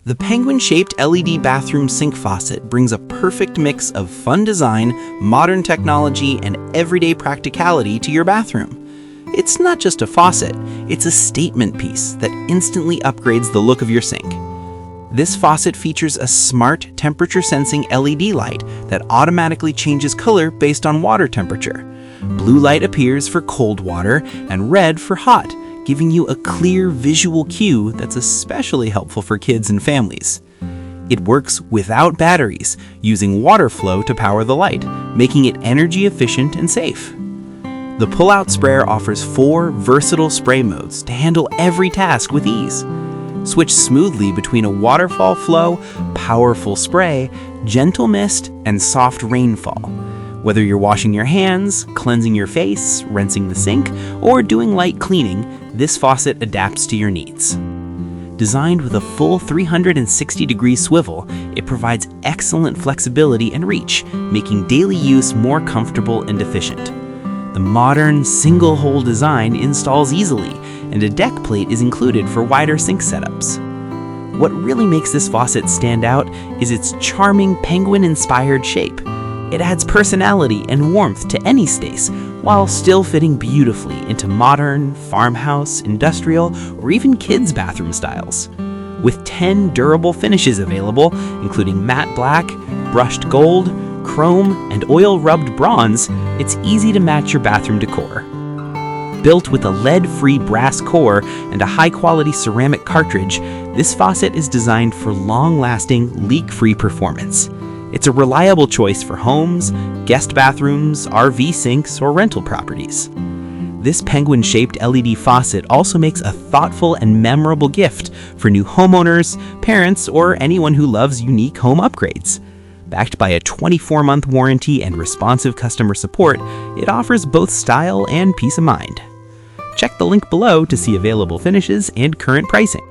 The penguin-shaped LED bathroom sink faucet brings a perfect mix of fun design, modern technology, and everyday practicality to your bathroom. It's not just a faucet, it's a statement piece that instantly upgrades the look of your sink. This faucet features a smart temperature-sensing LED light that automatically changes color based on water temperature. Blue light appears for cold water and red for hot, giving you a clear visual cue that's especially helpful for kids and families. It works without batteries, using water flow to power the light, making it energy efficient and safe. The pull-out sprayer offers 4 versatile spray modes to handle every task with ease. Switch smoothly between a waterfall flow, powerful spray, gentle mist, and soft rainfall. Whether you're washing your hands, cleansing your face, rinsing the sink, or doing light cleaning, this faucet adapts to your needs. Designed with a full 360-degree swivel, it provides excellent flexibility and reach, making daily use more comfortable and efficient. The modern, single-hole design installs easily, and a deck plate is included for wider sink setups. What really makes this faucet stand out is its charming penguin-inspired shape. It adds personality and warmth to any space, while still fitting beautifully into modern, farmhouse, industrial, or even kids' bathroom styles. With 10 durable finishes available, including matte black, brushed gold, chrome, and oil-rubbed bronze, it's easy to match your bathroom decor. Built with a lead-free brass core and a high-quality ceramic cartridge, this faucet is designed for long-lasting, leak-free performance. It's a reliable choice for homes, guest bathrooms, RV sinks, or rental properties. This penguin-shaped LED faucet also makes a thoughtful and memorable gift for new homeowners, parents, or anyone who loves unique home upgrades. Backed by a 24-month warranty and responsive customer support, it offers both style and peace of mind. Check the link below to see available finishes and current pricing.